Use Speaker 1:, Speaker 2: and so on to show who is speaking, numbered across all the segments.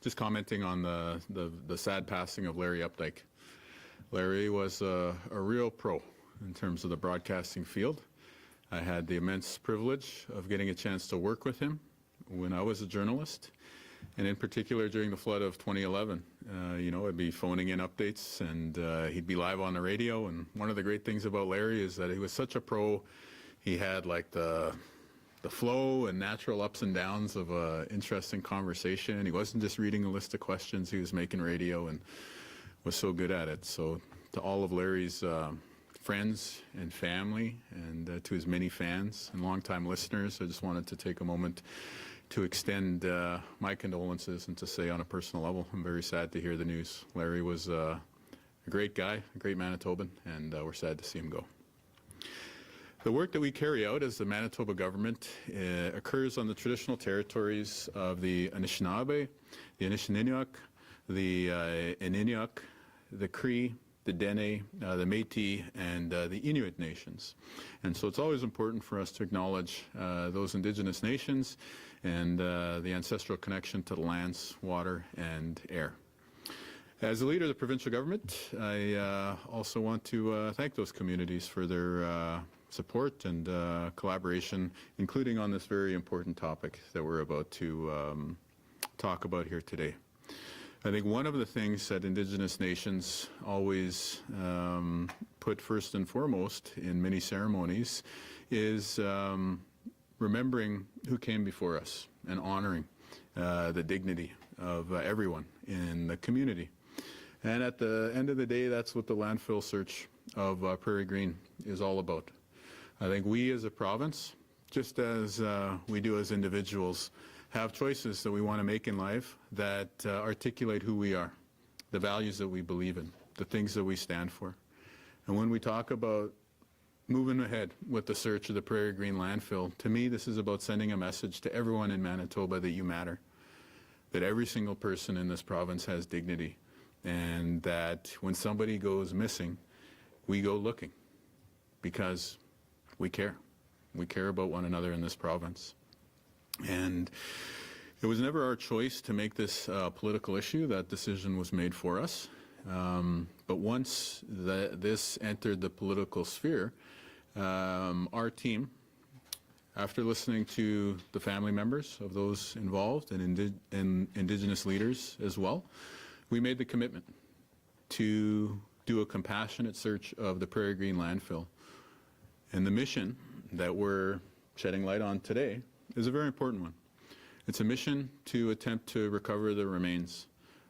Speaker 1: Just commenting on the sad passing of Larry Updike. Larry was a real pro in terms of the broadcasting field. I had the immense privilege of getting a chance to work with him when I was a journalist, and in particular during the flood of 2011. I'd be phoning in updates, and he'd be live on the radio. And one of the great things about Larry is that he was such a pro. He had like the flow and natural ups and downs of an interesting conversation. He wasn't just reading a list of questions. He was making radio and was so good at it. So to all of Larry's friends and family, and to his many fans and longtime listeners, I just wanted to take a moment to extend my condolences and to say on a personal level, I'm very sad to hear the news. Larry was a great guy, a great Manitoban, and we're sad to see him go. The work that we carry out as the Manitoba government occurs on the traditional territories of the Anishinaabe, the Anishinaabeg, the Inuit, the Cree, the Dene, the Métis, and the Inuit nations. And so it's always important for us to acknowledge those Indigenous nations and the ancestral connection to the lands, water, and air. As the leader of the provincial government, I also want to thank those communities for their support and collaboration, including on this very important topic that we're about to talk about here today. I think one of the things that Indigenous nations always put first and foremost in many ceremonies is remembering who came before us and honoring the dignity of everyone in the community. And at the end of the day, that's what the landfill search of Prairie Green is all about. I think we as a province, just as we do as individuals, have choices that we want to make in life that articulate who we are, the values that we believe in, the things that we stand for. And when we talk about moving ahead with the search of the Prairie Green Landfill, to me this is about sending a message to everyone in Manitoba that you matter, that every single person in this province has dignity, and that when somebody goes missing, we go looking because we care. We care about one another in this province. And it was never our choice to make this a political issue. That decision was made for us. But once this entered the political sphere, our team, after listening to the family members of those involved and Indigenous leaders as well, we made the commitment to do a compassionate search of the Prairie Green Landfill. And the mission that we're shedding light on today is a very important one. It's a mission to attempt to recover the remains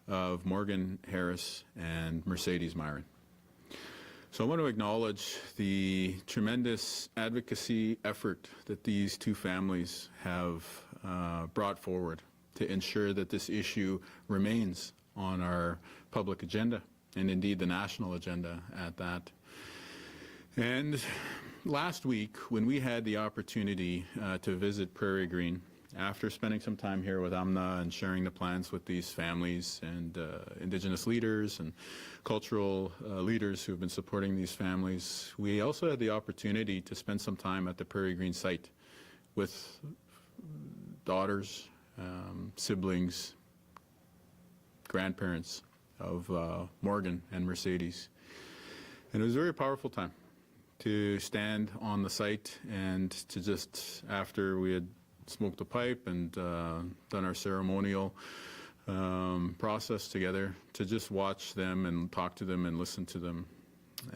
Speaker 1: of Morgan Harris and Mercedes Myron. So I want to acknowledge the tremendous advocacy effort that these two families have brought forward to ensure that this issue remains on our public agenda, and indeed the national agenda at that. And last week, when we had the opportunity to visit Prairie Green, after spending some time here with AMNA and sharing the plans with these families and Indigenous leaders and cultural leaders who have been supporting these families, we also had the opportunity to spend some time at the Prairie Green site with daughters, siblings, grandparents of Morgan and Mercedes. And it was a very powerful time to stand on the site and to just, after we had smoked a pipe and done our ceremonial process together, to just watch them and talk to them and listen to them.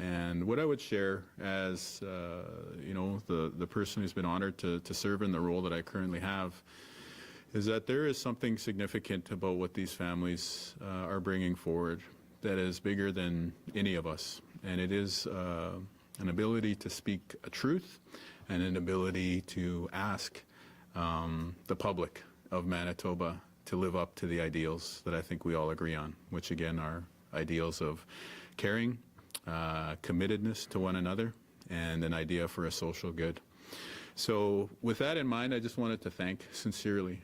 Speaker 1: And what I would share as the person who's been honored to serve in the role that I currently have is that there is something significant about what these families are bringing forward that is bigger than any of us. And it is an ability to speak a truth and an ability to ask the public of Manitoba to live up to the ideals that I think we all agree on, which again are ideals of caring, committedness to one another, and an idea for a social good. So with that in mind, I just wanted to thank sincerely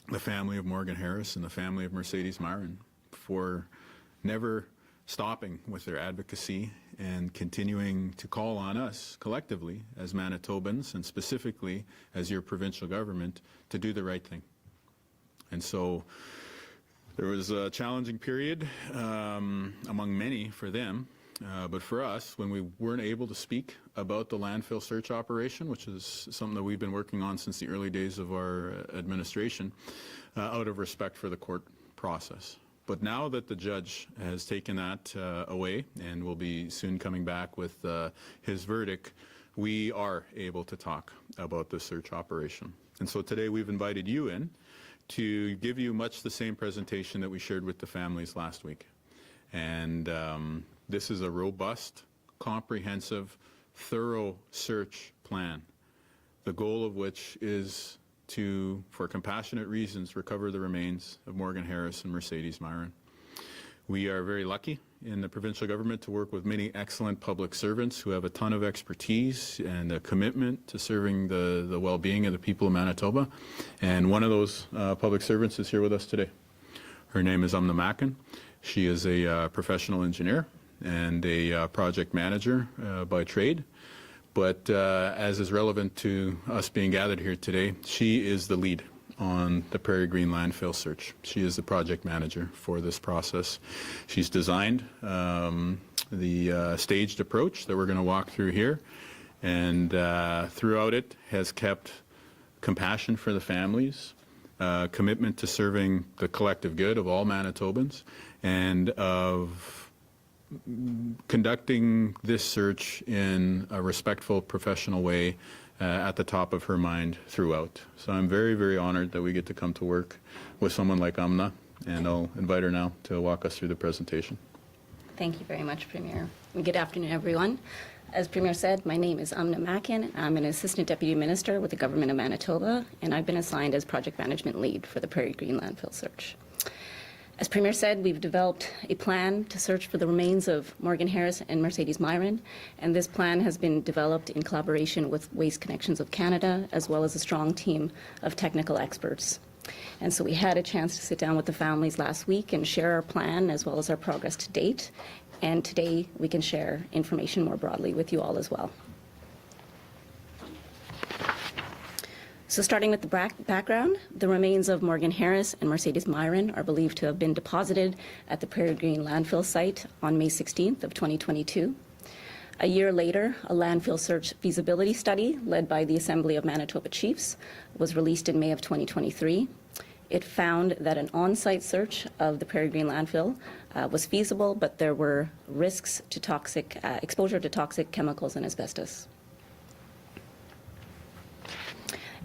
Speaker 1: the family of Morgan Harris and the family of Mercedes Myron for never stopping with their advocacy and continuing to call on us collectively as Manitobans and specifically as your provincial government to do the right thing. And so there was a challenging period among many for them, but for us, when we weren't able to speak about the landfill search operation, which is something that we've been working on since the early days of our administration, out of respect for the court process. But now that the judge has taken that away and will be soon coming back with his verdict, we are able to talk about the search operation. And so today we've invited you in to give you much the same presentation that we shared with the families last week. And this is a robust, comprehensive, thorough search plan, the goal of which is to, for compassionate reasons, recover the remains of Morgan Harris and Mercedes Myron. We are very lucky in the provincial government to work with many excellent public servants who have a ton of expertise and a commitment to serving the well-being of the people of Manitoba. And one of those public servants is here with us today. Her name is Umna Macken. She is a professional engineer and a project manager by trade. But as is relevant to us being gathered here today, she is the lead on the Prairie Green Landfill search. She is the project manager for this process. She's designed the staged approach that we're going to walk through here, and throughout it has kept compassion for the families, commitment to serving the collective good of all Manitobans, and of conducting this search in a respectful, professional way at the top of her mind throughout. So I'm very, very honored that we get to come to work with someone like Umna, and I'll invite her now to walk us through the presentation.
Speaker 2: Thank you very much, Premier. And good afternoon, everyone. As Premier said, my name is Umna Macken. I'm an Assistant Deputy Minister with the Government of Manitoba, and I've been assigned as Project Management Lead for the Prairie Green Landfill search. As Premier said, we've developed a plan to search for the remains of Morgan Harris and Mercedes Myron, and this plan has been developed in collaboration with Waste Connections of Canada, as well as a strong team of technical experts. And so we had a chance to sit down with the families last week and share our plan as well as our progress to date, and today we can share information more broadly with you all as well. So starting with the background, the remains of Morgan Harris and Mercedes Myron are believed to have been deposited at the Prairie Green Landfill site on May 16th of 2022. A year later, a landfill search feasibility study led by the Assembly of Manitoba Chiefs was released in May of 2023. It found that an on-site search of the Prairie Green Landfill was feasible, but there were risks to exposure to toxic chemicals and asbestos.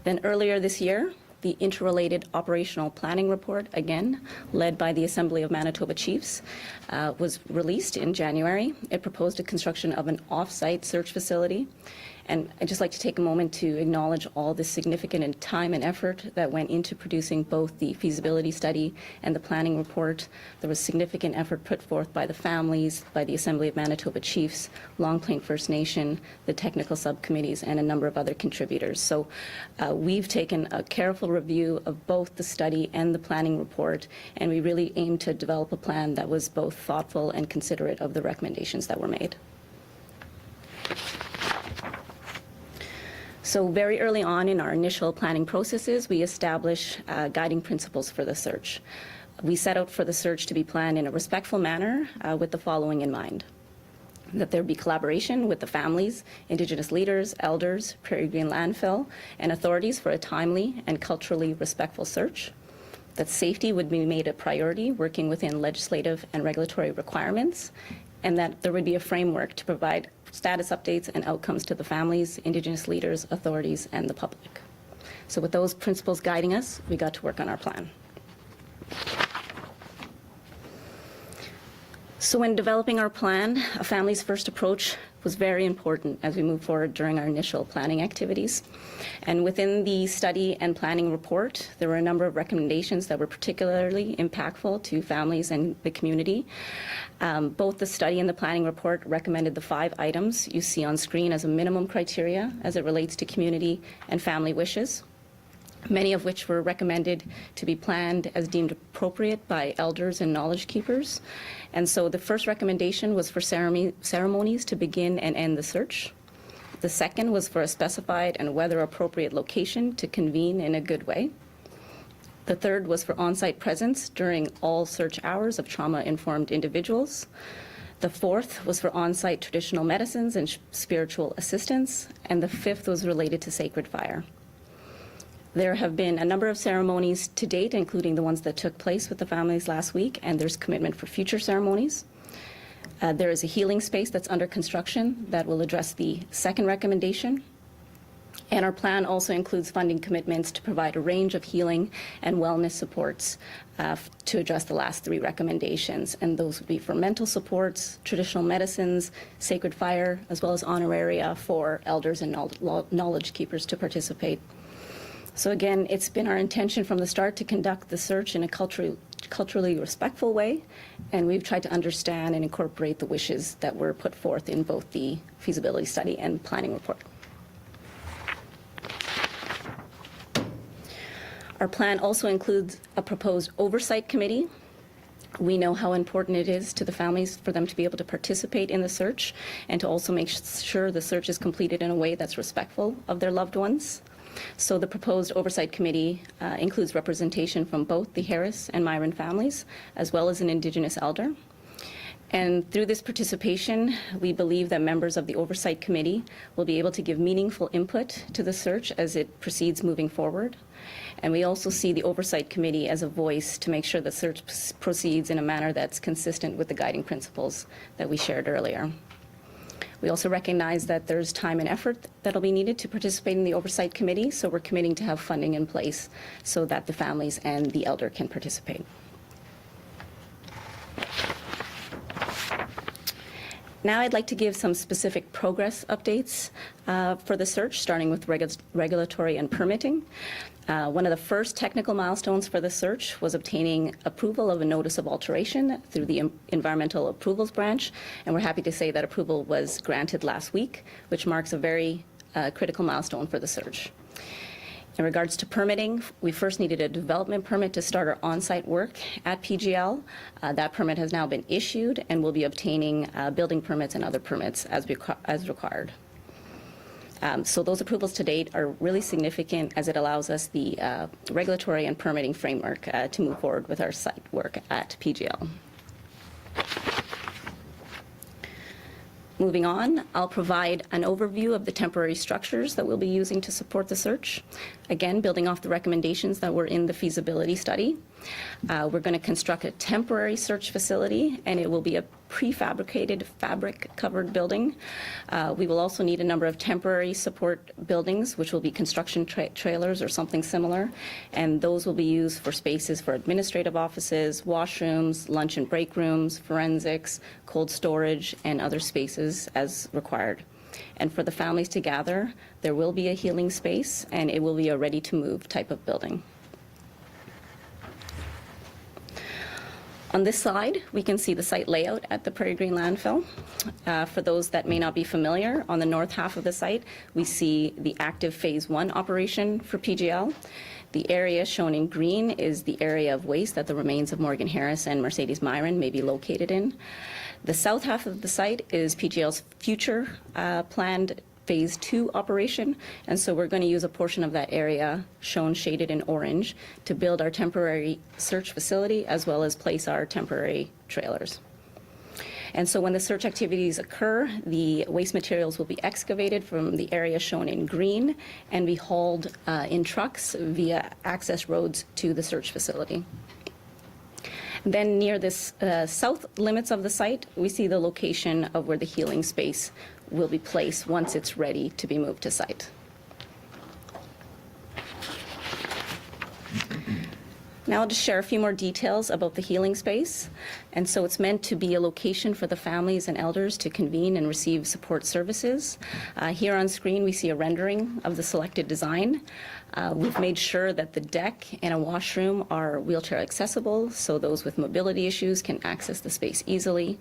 Speaker 2: Then earlier this year, the Interrelated Operational Planning Report, again, led by the Assembly of Manitoba Chiefs, was released in January. It proposed a construction of an off-site search facility. And I'd just like to take a moment to acknowledge all the significant time and effort that went into producing both the feasibility study and the planning report. There was significant effort put forth by the families, by the Assembly of Manitoba Chiefs, Long Plain First Nation, the technical subcommittees, and a number of other contributors. So we've taken a careful review of both the study and the planning report, and we really aimed to develop a plan that was both thoughtful and considerate of the recommendations that were made. So very early on in our initial planning processes, we established guiding principles for the search. We set out for the search to be planned in a respectful manner with the following in mind: that there be collaboration with the families, Indigenous leaders, elders, Prairie Green Landfill, and authorities for a timely and culturally respectful search; that safety would be made a priority, working within legislative and regulatory requirements; and that there would be a framework to provide status updates and outcomes to the families, Indigenous leaders, authorities, and the public. So with those principles guiding us, we got to work on our plan. So when developing our plan, a family's first approach was very important as we move forward during our initial planning activities. And within the study and planning report, there were a number of recommendations that were particularly impactful to families and the community. Both the study and the planning report recommended the 5 items you see on screen as a minimum criteria as it relates to community and family wishes, many of which were recommended to be planned as deemed appropriate by elders and knowledge keepers. And so the first recommendation was for ceremonies to begin and end the search. The second was for a specified and weather appropriate location to convene in a good way. The third was for on-site presence during all search hours of trauma-informed individuals. The fourth was for on-site traditional medicines and spiritual assistance. And the fifth was related to sacred fire. There have been a number of ceremonies to date, including the ones that took place with the families last week, and there's commitment for future ceremonies. There is a healing space that's under construction that will address the second recommendation. And our plan also includes funding commitments to provide a range of healing and wellness supports to address the last three recommendations. And those would be for mental supports, traditional medicines, sacred fire, as well as honoraria for elders and knowledge keepers to participate. So again, it's been our intention from the start to conduct the search in a culturally respectful way, and we've tried to understand and incorporate the wishes that were put forth in both the feasibility study and planning report. Our plan also includes a proposed oversight committee. We know how important it is to the families for them to be able to participate in the search and to also make sure the search is completed in a way that's respectful of their loved ones. So the proposed oversight committee includes representation from both the Harris and Myron families, as well as an Indigenous elder. And through this participation, we believe that members of the oversight committee will be able to give meaningful input to the search as it proceeds moving forward. And we also see the oversight committee as a voice to make sure the search proceeds in a manner that's consistent with the guiding principles that we shared earlier. We also recognize that there's time and effort that'll be needed to participate in the oversight committee, so we're committing to have funding in place so that the families and the elder can participate. Now I'd like to give some specific progress updates for the search, starting with regulatory and permitting. One of the first technical milestones for the search was obtaining approval of a notice of alteration through the Environmental Approvals Branch, and we're happy to say that approval was granted last week, which marks a very critical milestone for the search. In regards to permitting, we first needed a development permit to start our on-site work at PGL. That permit has now been issued, and we'll be obtaining building permits and other permits as required. So those approvals to date are really significant as it allows us the regulatory and permitting framework to move forward with our site work at PGL. Moving on, I'll provide an overview of the temporary structures that we'll be using to support the search. Again, building off the recommendations that were in the feasibility study. We're going to construct a temporary search facility, and it will be a prefabricated fabric-covered building. We will also need a number of temporary support buildings, which will be construction trailers or something similar, and those will be used for spaces for administrative offices, washrooms, lunch and break rooms, forensics, cold storage, and other spaces as required. And for the families to gather, there will be a healing space, and it will be a ready-to-move type of building. On this slide, we can see the site layout at the Prairie Green Landfill. For those that may not be familiar, on the north half of the site, we see the active Phase 1 operation for PGL. The area shown in green is the area of waste that the remains of Morgan Harris and Mercedes Myron may be located in. The south half of the site is PGL's future planned Phase 2 operation, and so we're going to use a portion of that area shown shaded in orange to build our temporary search facility as well as place our temporary trailers. And so when the search activities occur, the waste materials will be excavated from the area shown in green and be hauled in trucks via access roads to the search facility. Then near this south limits of the site, we see the location of where the healing space will be placed once it's ready to be moved to site. Now I'll just share a few more details about the healing space. And so it's meant to be a location for the families and elders to convene and receive support services. Here on screen we see a rendering of the selected design. We've made sure that the deck and a washroom are wheelchair accessible, so those with mobility issues can access the space easily.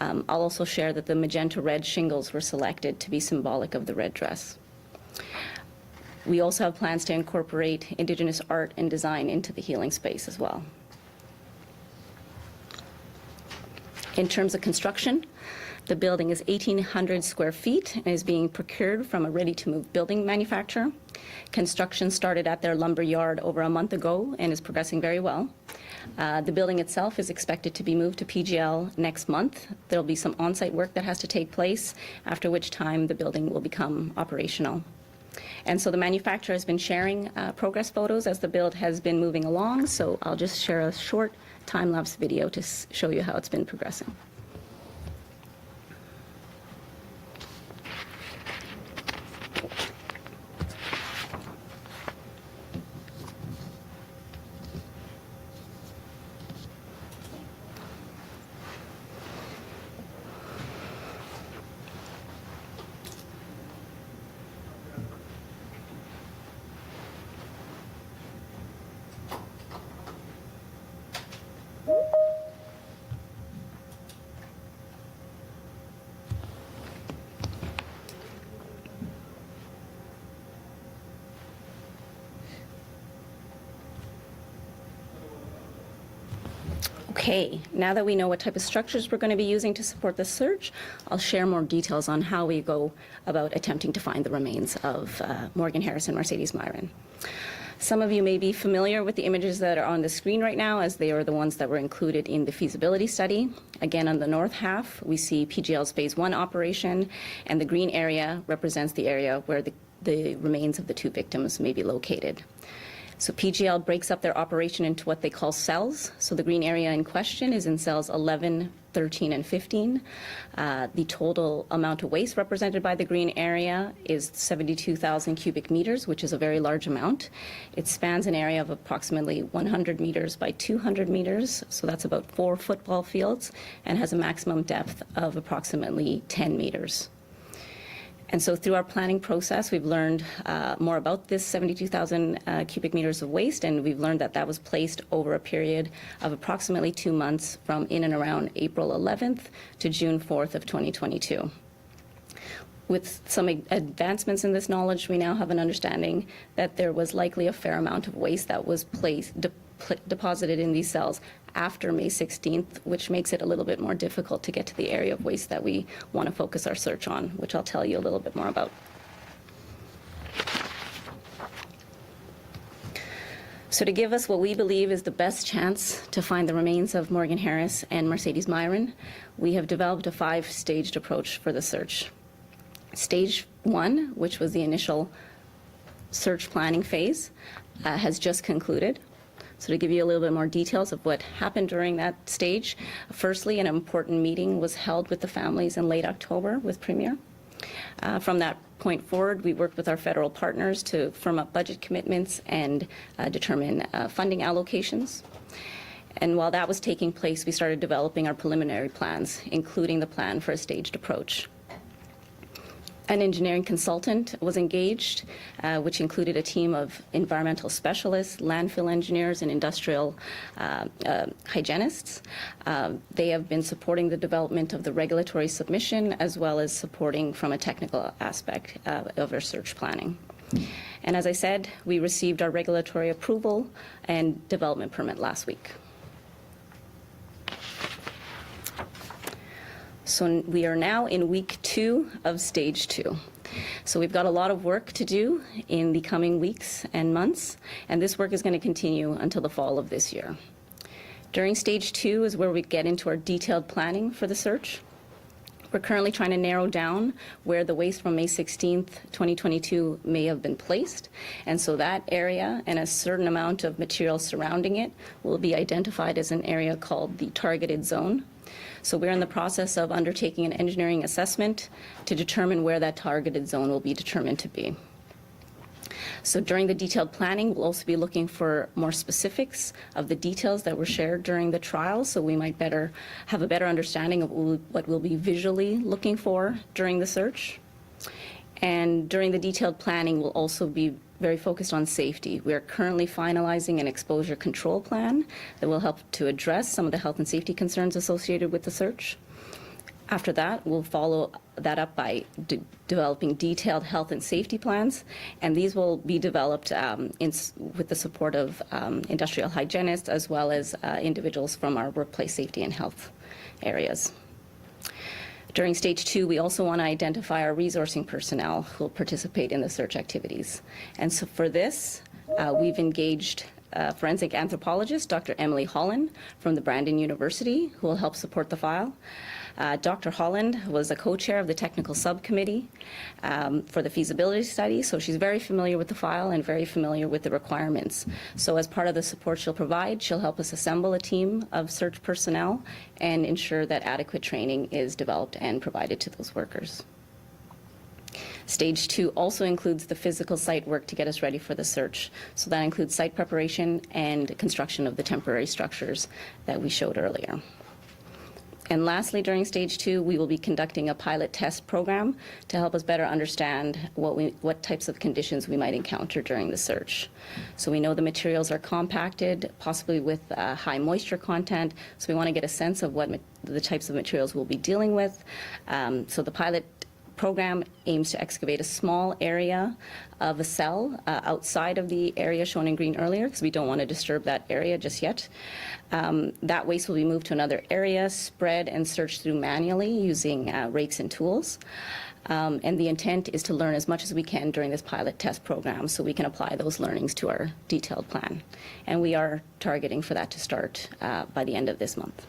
Speaker 2: I'll also share that the magenta red shingles were selected to be symbolic of the red dress. We also have plans to incorporate Indigenous art and design into the healing space as well. In terms of construction, the building is 1,800 square feet and is being procured from a ready-to-move building manufacturer. Construction started at their lumber yard over a month ago and is progressing very well. The building itself is expected to be moved to PGL next month. There'll be some on-site work that has to take place, after which time the building will become operational. And so the manufacturer has been sharing progress photos as the build has been moving along, so I'll just share a short time-lapse video to show you how it's been progressing. Okay, now that we know what type of structures we're going to be using to support the search, I'll share more details on how we go about attempting to find the remains of Morgan Harris and Mercedes Myron. Some of you may be familiar with the images that are on the screen right now, as they are the ones that were included in the feasibility study. Again, on the north half, we see PGL's Phase 1 operation, and the green area represents the area where the remains of the two victims may be located. So PGL breaks up their operation into what they call cells. So the green area in question is in cells 11, 13, and 15. The total amount of waste represented by the green area is 72,000 cubic meters, which is a very large amount. It spans an area of approximately 100 meters by 200 meters, so that's about 4 football fields, and has a maximum depth of approximately 10 meters. And so through our planning process, we've learned more about this 72,000 cubic meters of waste, and we've learned that that was placed over a period of approximately 2 months from in and around April 11th to June 4th of 2022. With some advancements in this knowledge, we now have an understanding that there was likely a fair amount of waste that was deposited in these cells after May 16th, which makes it a little bit more difficult to get to the area of waste that we want to focus our search on, which I'll tell you a little bit more about. So to give us what we believe is the best chance to find the remains of Morgan Harris and Mercedes Myron, we have developed a 5-staged approach for the search. Stage 1, which was the initial search planning phase, has just concluded. So to give you a little bit more details of what happened during that stage, firstly, an important meeting was held with the families in late October with Premier. From that point forward, we worked with our federal partners to firm up budget commitments and determine funding allocations. And while that was taking place, we started developing our preliminary plans, including the plan for a staged approach. An engineering consultant was engaged, which included a team of environmental specialists, landfill engineers, and industrial hygienists. They have been supporting the development of the regulatory submission, as well as supporting from a technical aspect of our search planning. And as I said, we received our regulatory approval and development permit last week. So we are now in week 2 of stage 2. So we've got a lot of work to do in the coming weeks and months, and this work is going to continue until the fall of this year. During stage 2 is where we get into our detailed planning for the search. We're currently trying to narrow down where the waste from May 16th, 2022 may have been placed. And so that area and a certain amount of material surrounding it will be identified as an area called the targeted zone. So we're in the process of undertaking an engineering assessment to determine where that targeted zone will be determined to be. So during the detailed planning, we'll also be looking for more specifics of the details that were shared during the trial, so we might have a better understanding of what we'll be visually looking for during the search. And during the detailed planning, we'll also be very focused on safety. We are currently finalizing an exposure control plan that will help to address some of the health and safety concerns associated with the search. After that, we'll follow that up by developing detailed health and safety plans, and these will be developed with the support of industrial hygienists as well as individuals from our workplace safety and health areas. During stage 2, we also want to identify our resourcing personnel who will participate in the search activities. And so for this, we've engaged forensic anthropologist, Dr. Emily Holland from the Brandon University, who will help support the file. Dr. Holland was a co-chair of the technical subcommittee for the feasibility study, so she's very familiar with the file and very familiar with the requirements. So as part of the support she'll provide, she'll help us assemble a team of search personnel and ensure that adequate training is developed and provided to those workers. Stage 2 also includes the physical site work to get us ready for the search. So that includes site preparation and construction of the temporary structures that we showed earlier. And lastly, during stage 2, we will be conducting a pilot test program to help us better understand what types of conditions we might encounter during the search. So we know the materials are compacted, possibly with high moisture content, so we want to get a sense of what the types of materials we'll be dealing with. So the pilot program aims to excavate a small area of a cell outside of the area shown in green earlier, because we don't want to disturb that area just yet. That waste will be moved to another area, spread and searched through manually using rakes and tools. And the intent is to learn as much as we can during this pilot test program so we can apply those learnings to our detailed plan. And we are targeting for that to start by the end of this month.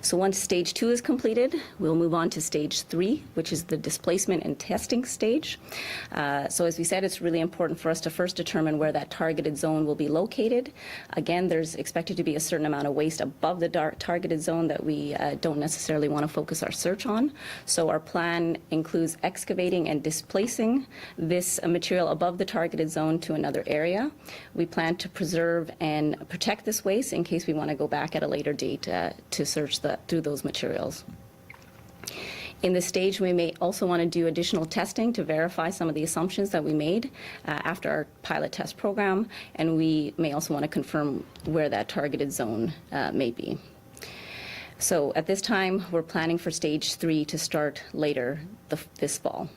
Speaker 2: So once stage 2 is completed, we'll move on to stage 3, which is the displacement and testing stage. So as we said, it's really important for us to first determine where that targeted zone will be located. Again, there's expected to be a certain amount of waste above the targeted zone that we don't necessarily want to focus our search on. So our plan includes excavating and displacing this material above the targeted zone to another area. We plan to preserve and protect this waste in case we want to go back at a later date to search through those materials. In this stage, we may also want to do additional testing to verify some of the assumptions that we made after our pilot test program, and we may also want to confirm where that targeted zone may be. So at this time, we're planning for stage 3 to start later this fall.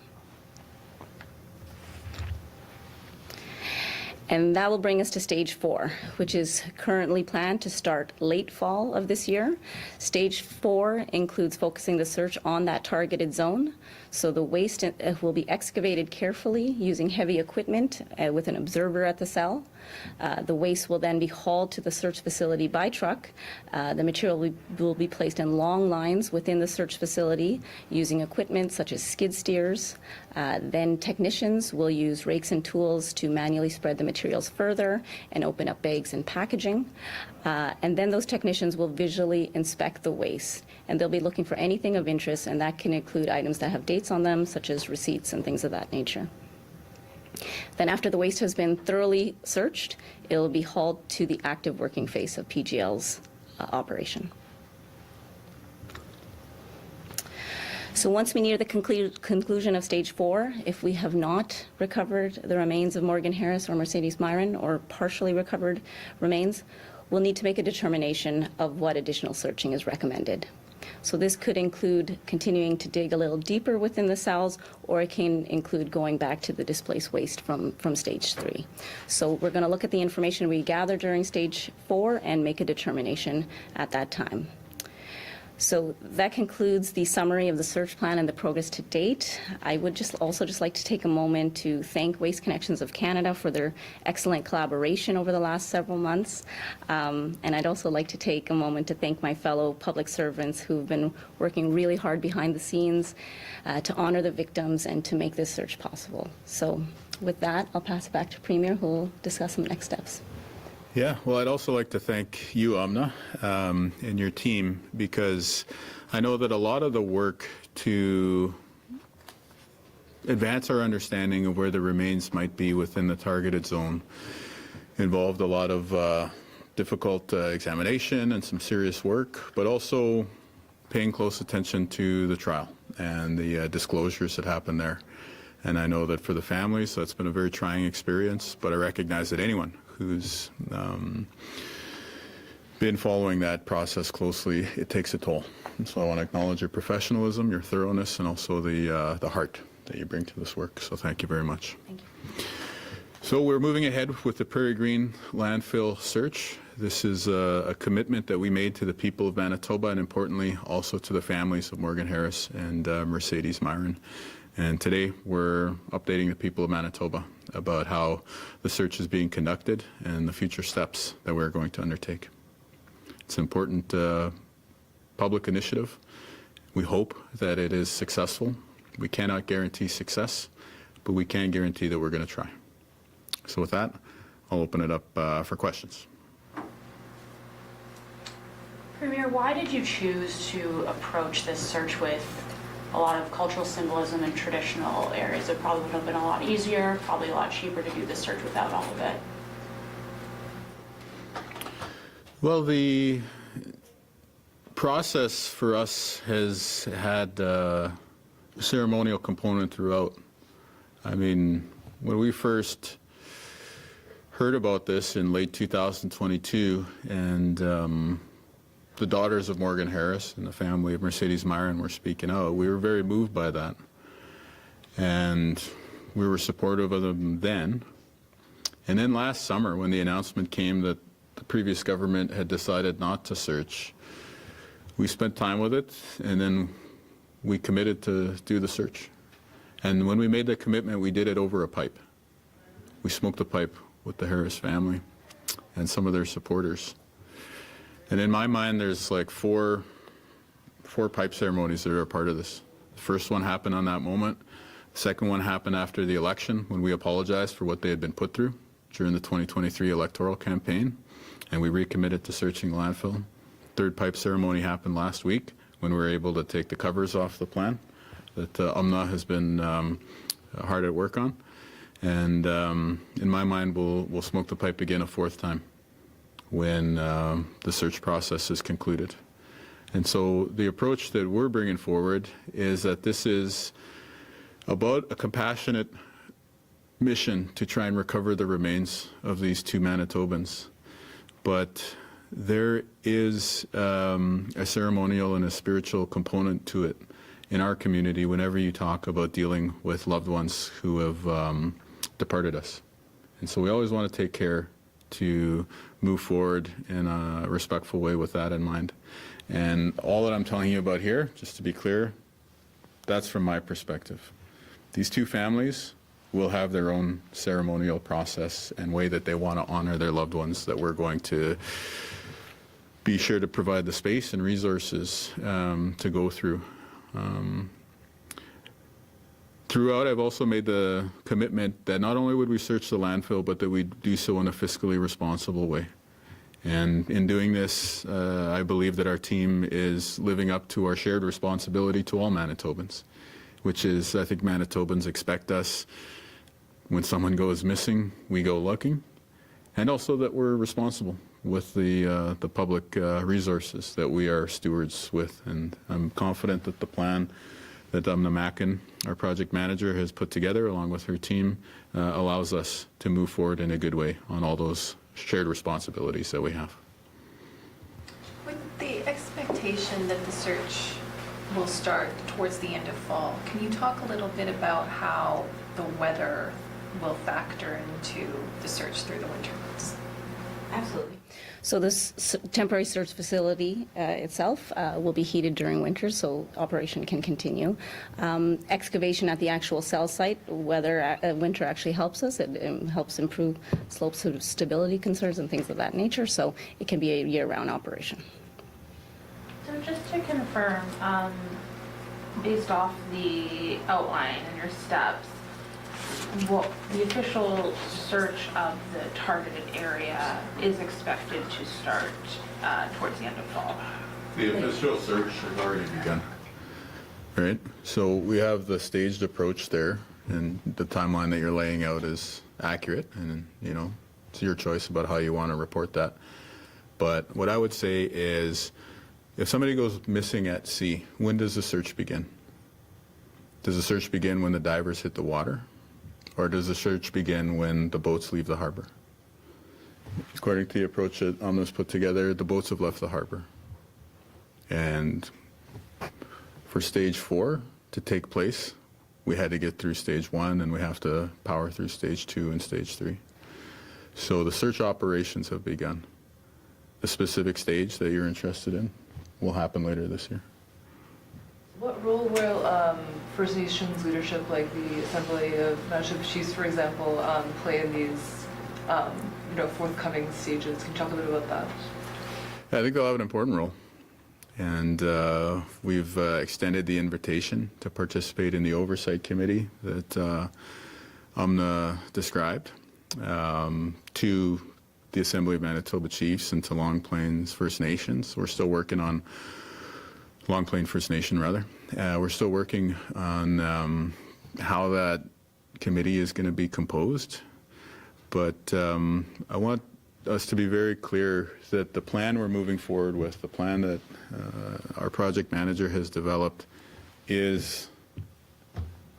Speaker 2: And that will bring us to stage 4, which is currently planned to start late fall of this year. Stage 4 includes focusing the search on that targeted zone. So the waste will be excavated carefully using heavy equipment with an observer at the cell. The waste will then be hauled to the search facility by truck. The material will be placed in long lines within the search facility using equipment such as skid steers. Then technicians will use rakes and tools to manually spread the materials further and open up bags and packaging. And then those technicians will visually inspect the waste, and they'll be looking for anything of interest, and that can include items that have dates on them, such as receipts and things of that nature. Then after the waste has been thoroughly searched, it will be hauled to the active working phase of PGL's operation. So once we near the conclusion of stage 4, if we have not recovered the remains of Morgan Harris or Mercedes Myron, or partially recovered remains, we'll need to make a determination of what additional searching is recommended. So this could include continuing to dig a little deeper within the cells, or it can include going back to the displaced waste from stage 3. So we're going to look at the information we gather during stage 4 and make a determination at that time. So that concludes the summary of the search plan and the progress to date. I would also like to take a moment to thank Waste Connections of Canada for their excellent collaboration over the last several months. And I'd also like to take a moment to thank my fellow public servants who've been working really hard behind the scenes to honor the victims and to make this search possible. So with that, I'll pass it back to Premier, who will discuss some next steps.
Speaker 1: Yeah, well, I'd also like to thank you, Amna, and your team, because I know that a lot of the work to advance our understanding of where the remains might be within the targeted zone involved a lot of difficult examination and some serious work, but also paying close attention to the trial and the disclosures that happened there. And I know that for the families, that's been a very trying experience, but I recognize that anyone who's been following that process closely, it takes a toll. And so I want to acknowledge your professionalism, your thoroughness, and also the heart that you bring to this work. So thank you very much.
Speaker 2: Thank you.
Speaker 1: So we're moving ahead with the Prairie Green Landfill search. This is a commitment that we made to the people of Manitoba, and importantly also to the families of Morgan Harris and Mercedes Myron. And today we're updating the people of Manitoba about how the search is being conducted and the future steps that we're going to undertake. It's an important public initiative. We hope that it is successful. We cannot guarantee success, but we can guarantee that we're going to try. So with that, I'll open it up for questions.
Speaker 3: Premier, why did you choose to approach this search with a lot of cultural symbolism and traditional areas? It probably would have been a lot easier, probably a lot cheaper to do this search without all of it.
Speaker 1: Well, the process for us has had a ceremonial component throughout. I mean, when we first heard about this in late 2022, and the daughters of Morgan Harris and the family of Mercedes Myron were speaking out, we were very moved by that. And we were supportive of them then. And then last summer, when the announcement came that the previous government had decided not to search, we spent time with it, and then we committed to do the search. And when we made that commitment, we did it over a pipe. We smoked a pipe with the Harris family and some of their supporters. And in my mind, there's like four pipe ceremonies that are a part of this. The first one happened on that moment. The second one happened after the election, when we apologized for what they had been put through during the 2023 electoral campaign, and we recommitted to searching the landfill. Third pipe ceremony happened last week, when we were able to take the covers off the plan that UMNA has been hard at work on. And in my mind, we'll smoke the pipe again a fourth time when the search process is concluded. And so the approach that we're bringing forward is that this is about a compassionate mission to try and recover the remains of these two Manitobans. But there is a ceremonial and a spiritual component to it in our community whenever you talk about dealing with loved ones who have departed us. And so we always want to take care to move forward in a respectful way with that in mind. And all that I'm telling you about here, just to be clear, that's from my perspective. These two families will have their own ceremonial process and way that they want to honor their loved ones that we're going to be sure to provide the space and resources to go through. Throughout, I've also made the commitment that not only would we search the landfill, but that we do so in a fiscally responsible way. And in doing this, I believe that our team is living up to our shared responsibility to all Manitobans, which is, I think Manitobans expect us, when someone goes missing, we go looking, and also that we're responsible with the public resources that we are stewards with. And I'm confident that the plan that UMNA Mackin, our project manager, has put together along with her team allows us to move forward in a good way on all those shared responsibilities that we have.
Speaker 4: With the expectation that the search will start towards the end of fall, can you talk a little bit about how the weather will factor into the search through the winter months?
Speaker 2: Absolutely. So this temporary search facility itself will be heated during winter, so operation can continue. Excavation at the actual cell site, whether winter actually helps us, it helps improve slope stability concerns and things of that nature, so it can be a year-round operation.
Speaker 3: So just to confirm, based off the outline and your steps, what the official search of the targeted area is expected to start towards the end of fall?
Speaker 1: The official search has already begun. Right, so we have the staged approach there, and the timeline that you're laying out is accurate, and you know, it's your choice about how you want to report that. But what I would say is, if somebody goes missing at sea, when does the search begin? Does the search begin when the divers hit the water? Or does the search begin when the boats leave the harbor? according to the approach that Omnis put together, the boats have left the harbor. And for stage 4 to take place, we had to get through stage 1, and we have to power through stage 2 and stage 3. So the search operations have begun. The specific stage that you're interested in will happen later this year.
Speaker 5: What role will First Nations leadership, like the Assembly of Manitoba Chiefs, for example, play in these forthcoming stages? Can you talk a bit about that?
Speaker 1: I think they'll have an important role. And we've extended the invitation to participate in the oversight committee that Amna described to the Assembly of Manitoba Chiefs and to Long Plains First Nations. We're still working on Long Plain First Nation, rather. We're still working on how that committee is going to be composed. But I want us to be very clear that the plan we're moving forward with, the plan that our project manager has developed, is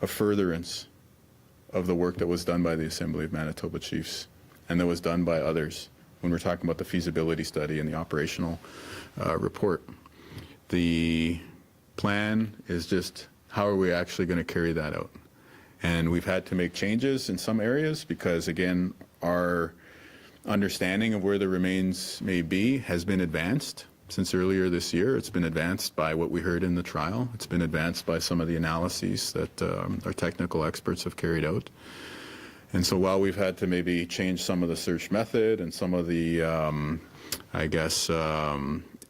Speaker 1: a furtherance of the work that was done by the Assembly of Manitoba Chiefs and that was done by others when we're talking about the feasibility study and the operational report. The plan is just how are we actually going to carry that out? And we've had to make changes in some areas because, again, our understanding of where the remains may be has been advanced since earlier this year. It's been advanced by what we heard in the trial. It's been advanced by some of the analyses that our technical experts have carried out. And so while we've had to maybe change some of the search method and some of the,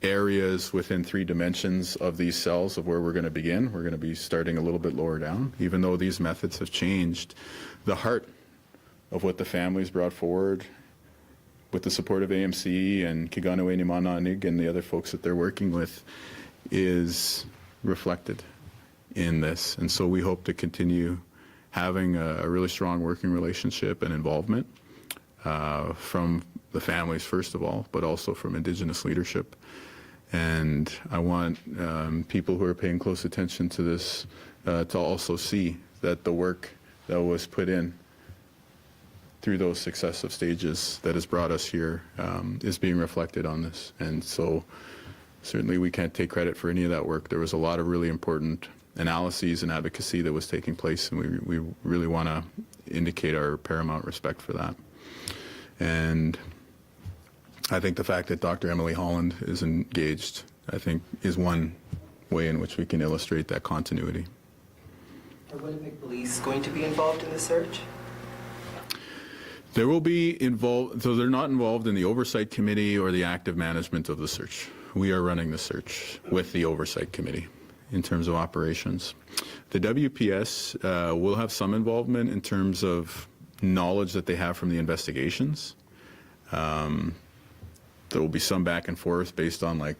Speaker 1: areas within 3 dimensions of these cells of where we're going to begin, we're going to be starting a little bit lower down. Even though these methods have changed, the heart of what the families brought forward with the support of AMC and Kinew and the other folks that they're working with is reflected in this. And so we hope to continue having a really strong working relationship and involvement from the families, first of all, but also from Indigenous leadership. And I want people who are paying close attention to this to also see that the work that was put in through those successive stages that has brought us here is being reflected on this. And so certainly we can't take credit for any of that work. There was a lot of really important analyses and advocacy that was taking place, and we really want to indicate our paramount respect for that. And I think the fact that Dr. Emily Holland is engaged, I think, is one way in which we can illustrate that continuity.
Speaker 6: Are Winnipeg Police going to be involved in the search?
Speaker 1: There will be involved, so they're not involved in the oversight committee or the active management of the search. We are running the search with the oversight committee in terms of operations. The WPS will have some involvement in terms of knowledge that they have from the investigations. There will be some back and forth based on, like,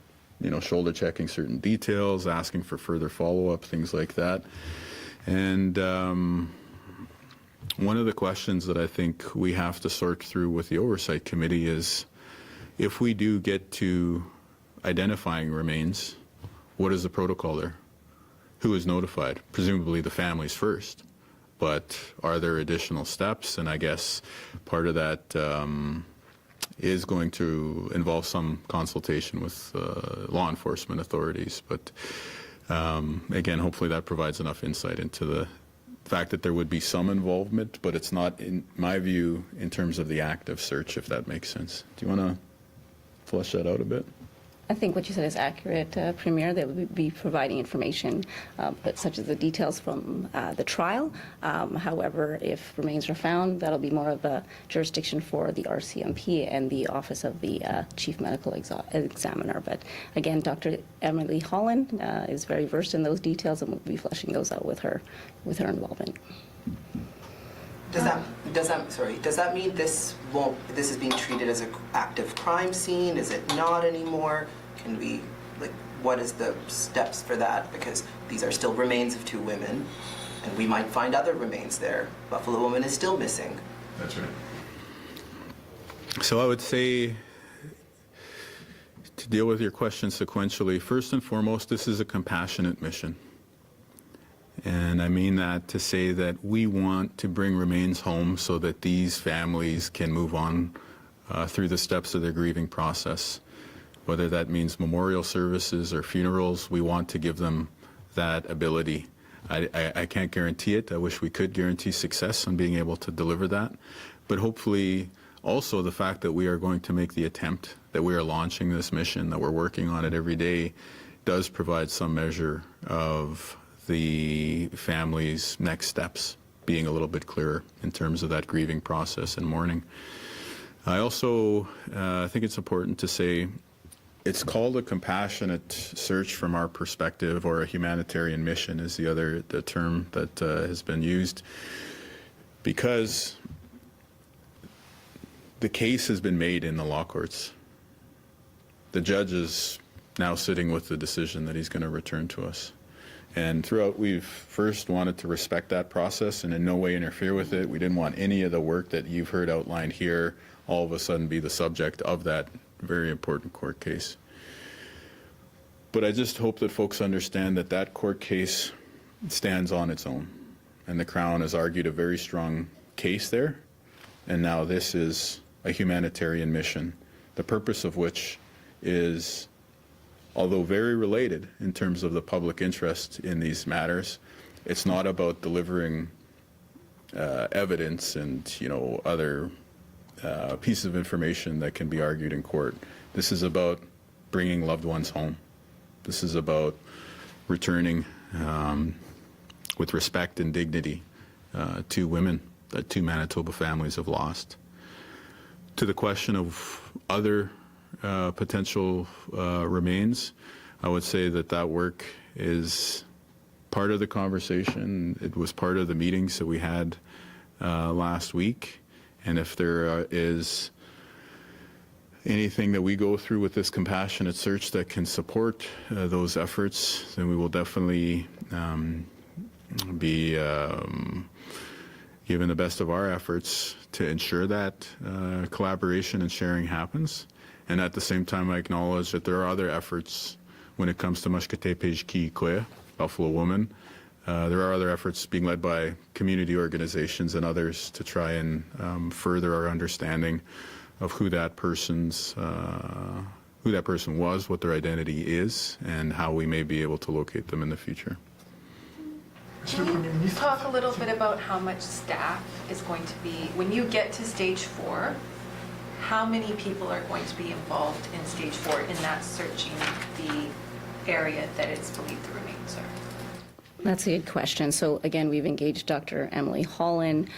Speaker 1: shoulder checking certain details, asking for further follow-up, things like that. And one of the questions that I think we have to sort through with the oversight committee is, if we do get to identifying remains, what is the protocol there? Who is notified? Presumably the families first, but are there additional steps? And I guess part of that is going to involve some consultation with law enforcement authorities. But again, hopefully that provides enough insight into the fact that there would be some involvement, but it's not, in my view, in terms of the active search, if that makes sense. Do you want to flesh that out a bit?
Speaker 2: I think what you said is accurate, Premier. They will be providing information such as the details from the trial. However, if remains are found, that'll be more of a jurisdiction for the RCMP and the Office of the Chief Medical Examiner. But again, Dr. Emily Holland is very versed in those details, and we'll be fleshing those out with her involvement.
Speaker 6: Does that mean this is being treated as an active crime scene? Is it not anymore? Can we, what is the steps for that? Because these are still remains of 2 women, and we might find other remains there. Buffalo Woman is still missing.
Speaker 1: That's right. So I would say, to deal with your question sequentially, first and foremost, this is a compassionate mission. And I mean that to say that we want to bring remains home so that these families can move on through the steps of their grieving process. Whether that means memorial services or funerals, we want to give them that ability. I can't guarantee it. I wish we could guarantee success on being able to deliver that. But hopefully also the fact that we are going to make the attempt, that we are launching this mission, that we're working on it every day, does provide some measure of the family's next steps being a little bit clearer in terms of that grieving process and mourning. I also think it's important to say it's called a compassionate search from our perspective, or a humanitarian mission is the term that has been used, because the case has been made in the law courts. The judge is now sitting with the decision that he's going to return to us. And throughout, we've first wanted to respect that process and in no way interfere with it. We didn't want any of the work that you've heard outlined here all of a sudden be the subject of that very important court case. But I just hope that folks understand that that court case stands on its own. And the Crown has argued a very strong case there. And now this is a humanitarian mission, the purpose of which is, although very related in terms of the public interest in these matters, it's not about delivering evidence and, other pieces of information that can be argued in court. This is about bringing loved ones home. This is about returning with respect and dignity to women that 2 Manitoba families have lost. To the question of other potential remains, I would say that work is part of the conversation. It was part of the meetings that we had last week. And if there is anything that we go through with this compassionate search that can support those efforts, then we will definitely be given the best of our efforts to ensure that collaboration and sharing happens. And at the same time, I acknowledge that there are other efforts when it comes to Mashkatepej Ki Koya, Buffalo Woman. There are other efforts being led by community organizations and others to try and further our understanding of who that person was, what their identity is, and how we may be able to locate them in the future.
Speaker 4: Can you talk a little bit about how much staff is going to be, when you get to stage 4, how many people are going to be involved in stage 4 in that searching the area that it's believed the remains are?
Speaker 2: That's a good question. So again, we've engaged Dr. Emily Holland.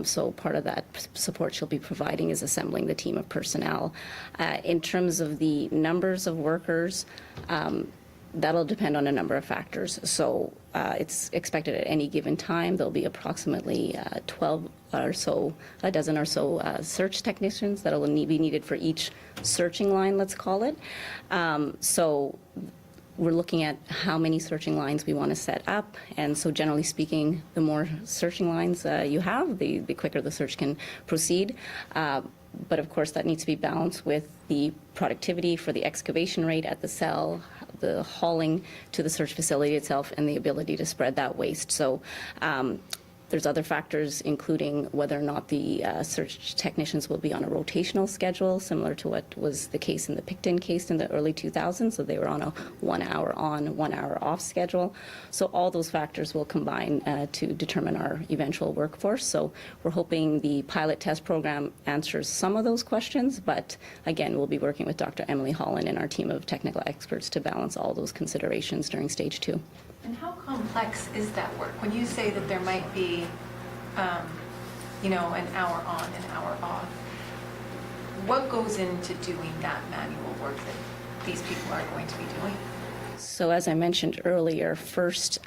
Speaker 2: So part of that support she'll be providing is assembling the team of personnel. In terms of the numbers of workers, that'll depend on a number of factors. So it's expected at any given time there'll be approximately 12 or so, a dozen or so search technicians that will be needed for each searching line, let's call it. So we're looking at how many searching lines we want to set up. And so generally speaking, the more searching lines you have, the quicker the search can proceed. But of course, that needs to be balanced with the productivity for the excavation rate at the cell, the hauling to the search facility itself, and the ability to spread that waste. So there's other factors, including whether or not the search technicians will be on a rotational schedule, similar to what was the case in the Picton case in the early 2000s. So they were on a 1 hour on, 1 hour off schedule. So all those factors will combine to determine our eventual workforce. So we're hoping the pilot test program answers some of those questions. But again, we'll be working with Dr. Emily Holland and our team of technical experts to balance all those considerations during stage 2.
Speaker 4: And how complex is that work? When you say that there might be, an hour on, an hour off, what goes into doing that manual work that these people are going to be doing?
Speaker 2: So as I mentioned earlier, first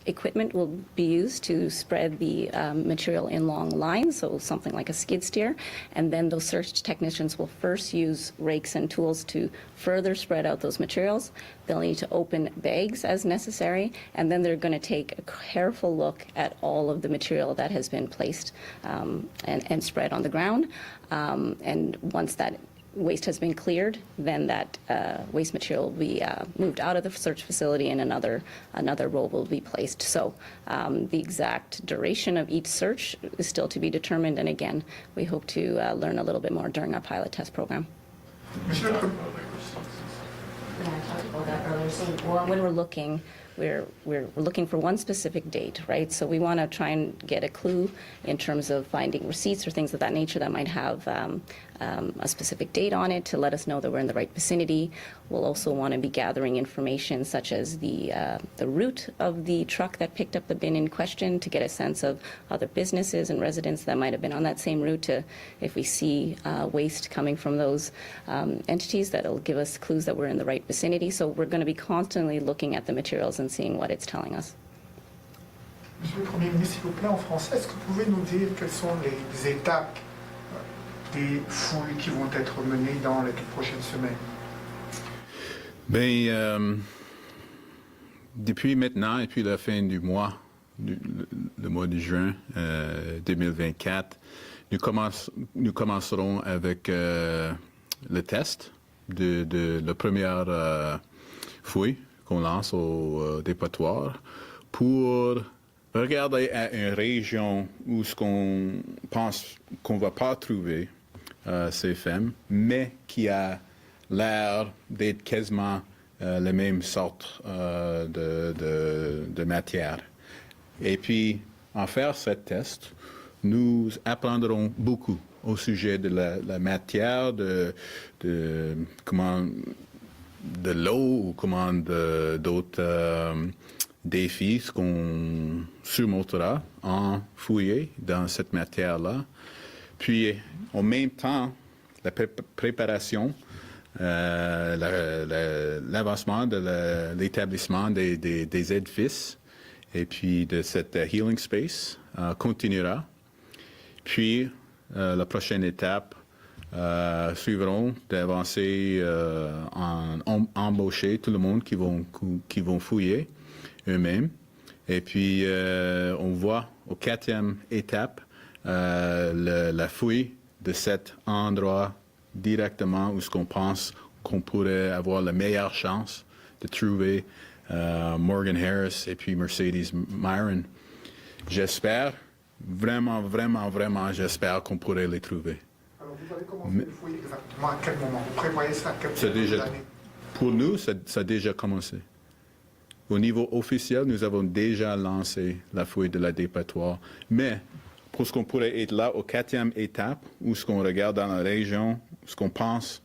Speaker 2: equipment will be used to spread the material in long lines, so something like a skid steer, and then those search technicians will first use rakes and tools to further spread out those materials. They'll need to open bags as necessary, and then they're going to take a careful look at all of the material that has been placed and spread on the ground. And once that waste has been cleared, then that waste material will be moved out of the search facility and another role will be placed. So the exact duration of each search is still to be determined, and again, we hope to learn a little bit more during our pilot test program.
Speaker 7: Monsieur le
Speaker 2: Yeah, I talked about that earlier. So when we're looking, we're looking for one specific date, right? So we want to try and get a clue in terms of finding receipts or things of that nature that might have a specific date on it to let us know that we're in the right vicinity. We'll also want to be gathering information such as the route of the truck that picked up the bin in question to get a sense of other businesses and residents that might have been on that same route. To, if we see waste coming from those entities, that'll give us clues that we're in the right vicinity. So we're going to be constantly looking at the materials and seeing what it's telling us.
Speaker 7: Monsieur le Premier ministre, s'il vous plaît, en français, est-ce que vous pouvez nous dire quelles sont les étapes des fouilles qui vont être menées dans les toutes prochaines semaines?
Speaker 1: Bien, depuis maintenant et puis la fin du mois, le mois de juin 2024, nous commencerons avec le test de la première fouille qu'on lance au dépotoir pour regarder à une région où ce qu'on pense qu'on ne va pas trouver ces femmes, mais qui a l'air d'être quasiment la même sorte de matière. Et puis, en faire ce test, nous apprendrons beaucoup au sujet de la matière, de l'eau ou comment d'autres défis qu'on surmontera en fouillant dans cette matière-là. Puis, en même temps, la préparation, l'avancement de l'établissement des édifices et puis de cette healing space continuera. Puis, la prochaine étape suivront d'avancer en embaucher tout le monde qui vont fouiller eux-mêmes. Et puis, on voit au 4e étape la fouille de cet endroit directement où ce qu'on pense qu'on pourrait avoir la meilleure chance de trouver Morgan Harris et puis Mercedes Myron. J'espère, vraiment, j'espère qu'on pourrait les trouver.
Speaker 7: Alors, vous avez commencé les fouilles exactement à quel moment? Vous prévoyez ça à quel moment de l'année?
Speaker 1: Pour nous, ça a déjà commencé. Au niveau officiel, nous avons déjà lancé la fouille de la dépotoir. Mais pour ce qu'on pourrait être là au 4e étape, où ce qu'on regarde dans la région, ce qu'on pense,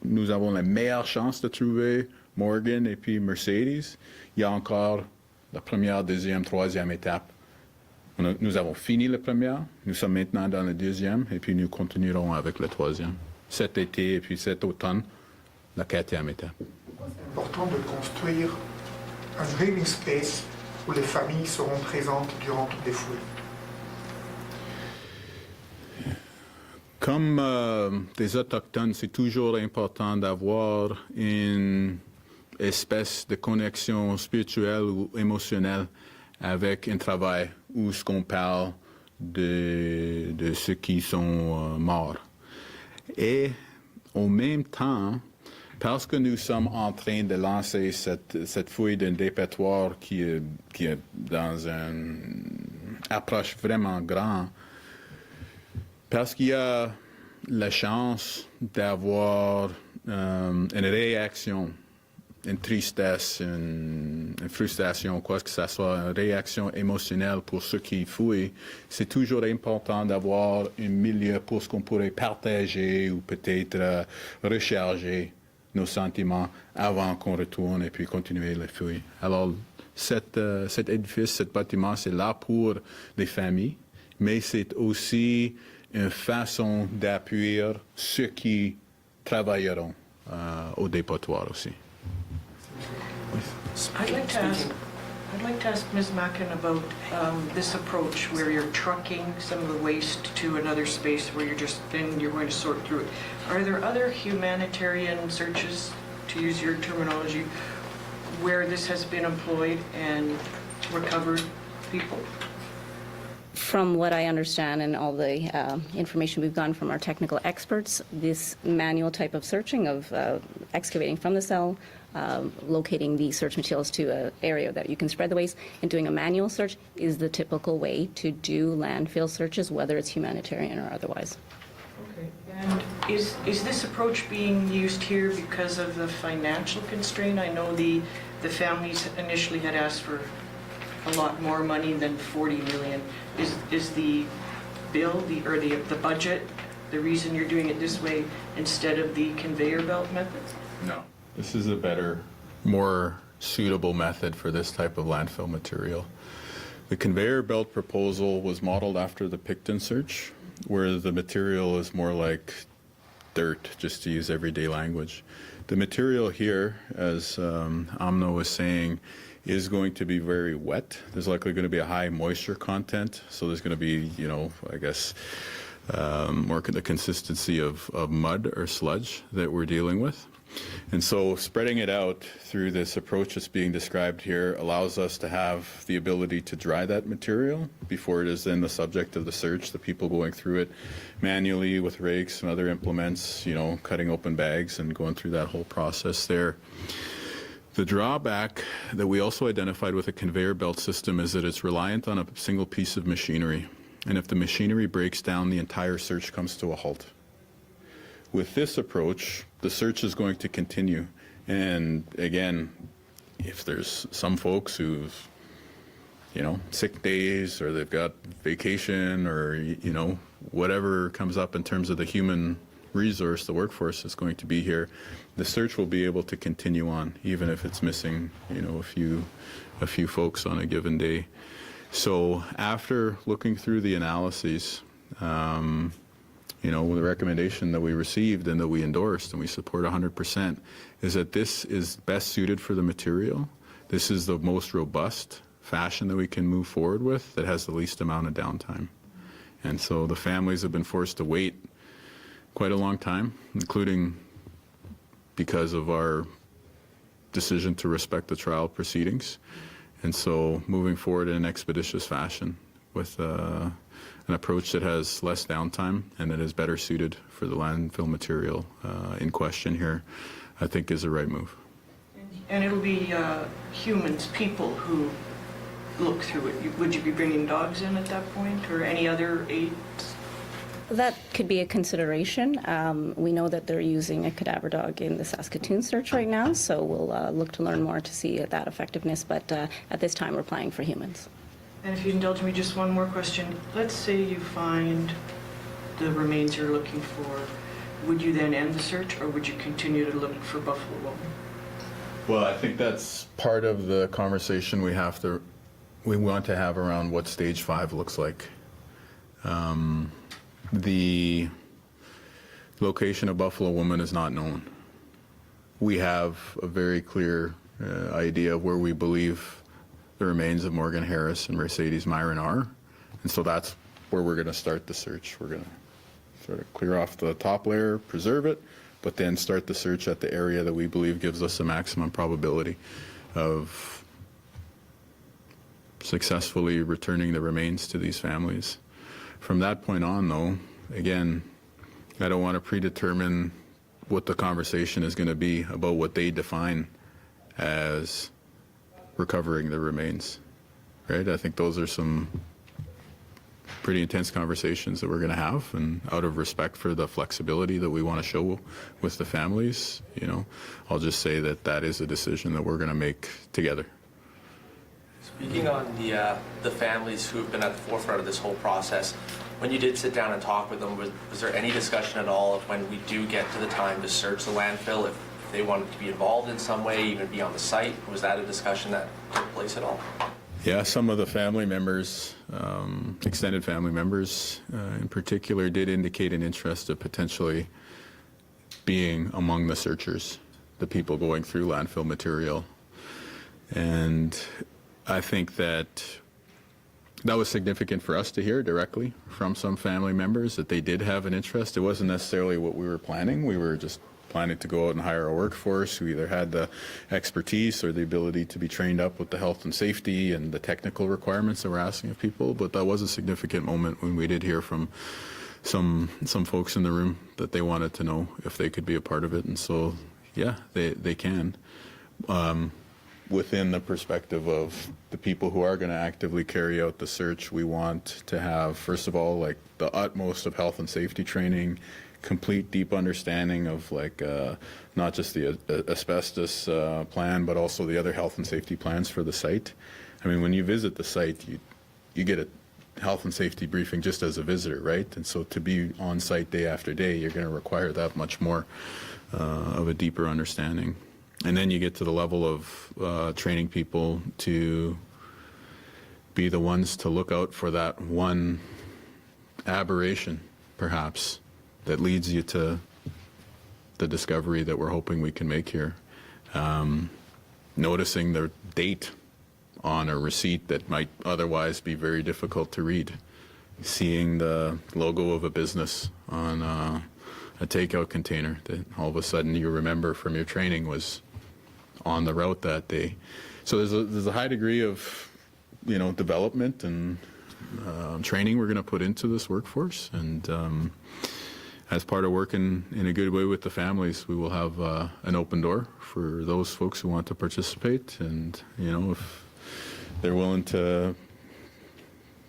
Speaker 1: nous avons la meilleure chance de trouver Morgan et puis Mercedes. Il y a encore la première, deuxième, 3e étape. Nous avons fini la première, nous sommes maintenant dans la 2e et puis nous continuerons avec la 3e. Cet été et puis cet automne, la 4e étape.
Speaker 7: C'est important de construire un dreaming space où les familles seront présentes durant toutes les fouilles.
Speaker 1: Comme des Autochtones, c'est toujours important d'avoir une espèce de connexion spirituelle ou émotionnelle avec un travail où ce qu'on parle de ceux qui sont morts. Et en même temps, parce que nous sommes en train de lancer cette fouille d'un dépotoir qui est dans une approche vraiment grande, parce qu'il y a la chance d'avoir une réaction, une tristesse, une frustration, quoi que ce soit, une réaction émotionnelle pour ceux qui fouillent, c'est toujours important d'avoir un milieu pour ce qu'on pourrait partager ou peut-être recharger nos sentiments avant qu'on retourne et puis continuer les fouilles. Alors, cet édifice, ce bâtiment, c'est là pour les familles, mais c'est aussi une façon d'appuyer ceux qui travailleront au dépotoir aussi.
Speaker 8: I'd like to ask Ms. Mackin about this approach where you're trucking some of the waste to another space where then you're going to sort through it. Are there other humanitarian searches, to use your terminology, where this has been employed and recovered people?
Speaker 2: From what I understand and all the information we've gotten from our technical experts, this manual type of searching of excavating from the cell, locating the search materials to an area that you can spread the waste, and doing a manual search is the typical way to do landfill searches, whether it's humanitarian or otherwise.
Speaker 8: Okay. And is this approach being used here because of the financial constraint? I know the families initially had asked for a lot more money than 40 million. Is the bill, the budget, the reason you're doing it this way instead of the conveyor belt method?
Speaker 1: No. This is a better, more suitable method for this type of landfill material. The conveyor belt proposal was modeled after the Picton search, where the material is more like dirt, just to use everyday language. The material here, as Amna was saying, is going to be very wet. There's likely going to be a high moisture content, so there's going to be, I guess, more the consistency of mud or sludge that we're dealing with. And so spreading it out through this approach that's being described here allows us to have the ability to dry that material before it is then the subject of the search, the people going through it manually with rakes and other implements, cutting open bags and going through that whole process there. The drawback that we also identified with a conveyor belt system is that it's reliant on a single piece of machinery. And if the machinery breaks down, the entire search comes to a halt. With this approach, the search is going to continue. And again, if there's some folks who've, sick days or they've got vacation or, whatever comes up in terms of the human resource, the workforce that's going to be here, the search will be able to continue on, even if it's missing, a few folks on a given day. So after looking through the analyses, the recommendation that we received and that we endorsed and we support 100% is that this is best suited for the material. This is the most robust fashion that we can move forward with that has the least amount of downtime. And so the families have been forced to wait quite a long time, including because of our decision to respect the trial proceedings. And so moving forward in an expeditious fashion with an approach that has less downtime and that is better suited for the landfill material in question here, I think is the right move.
Speaker 8: And it'll be humans, people who look through it. Would you be bringing dogs in at that point or any other aids?
Speaker 2: That could be a consideration. We know that they're using a cadaver dog in the Saskatoon search right now, so we'll look to learn more to see that effectiveness, but at this time we're planning for humans.
Speaker 8: And if you indulge me, just one more question. Let's say you find the remains you're looking for. Would you then end the search or would you continue to look for buffalo woman?
Speaker 1: Well, I think that's part of the conversation we want to have around what stage 5 looks like. The location of Buffalo Woman is not known. We have a very clear idea of where we believe the remains of Morgan Harris and Mercedes Myron are, and so that's where we're going to start the search. We're going to sort of clear off the top layer, preserve it, but then start the search at the area that we believe gives us the maximum probability of successfully returning the remains to these families. From that point on, though, again, I don't want to predetermine what the conversation is going to be about what they define as recovering the remains, right? I think those are some pretty intense conversations that we're going to have, and out of respect for the flexibility that we want to show with the families, I'll just say that that is a decision that we're going to make together.
Speaker 9: Speaking on the families who have been at the forefront of this whole process, when you did sit down and talk with them, was there any discussion at all of when we do get to the time to search the landfill, if they wanted to be involved in some way, even be on the site? Was that a discussion that took place at all?
Speaker 1: Yeah, some of the family members, extended family members in particular, did indicate an interest of potentially being among the searchers, the people going through landfill material. And I think that was significant for us to hear directly from some family members that they did have an interest. It wasn't necessarily what we were planning. We were just planning to go out and hire a workforce who either had the expertise or the ability to be trained up with the health and safety and the technical requirements that we're asking of people. But that was a significant moment when we did hear from some folks in the room that they wanted to know if they could be a part of it. And so, yeah, they can. Within the perspective of the people who are going to actively carry out the search, we want to have, first of all, like the utmost of health and safety training, complete deep understanding of like not just the asbestos plan, but also the other health and safety plans for the site. I mean, when you visit the site, you get a health and safety briefing just as a visitor, right? And so to be on site day after day, you're going to require that much more of a deeper understanding. And then you get to the level of training people to be the ones to look out for that one aberration, perhaps, that leads you to the discovery that we're hoping we can make here. Noticing the date on a receipt that might otherwise be very difficult to read. Seeing the logo of a business on a takeout container that all of a sudden you remember from your training was on the route that day. So there's a high degree of, you know, development and training we're going to put into this workforce. And as part of working in a good way with the families, we will have an open door for those folks who want to participate. And, you know, if they're willing to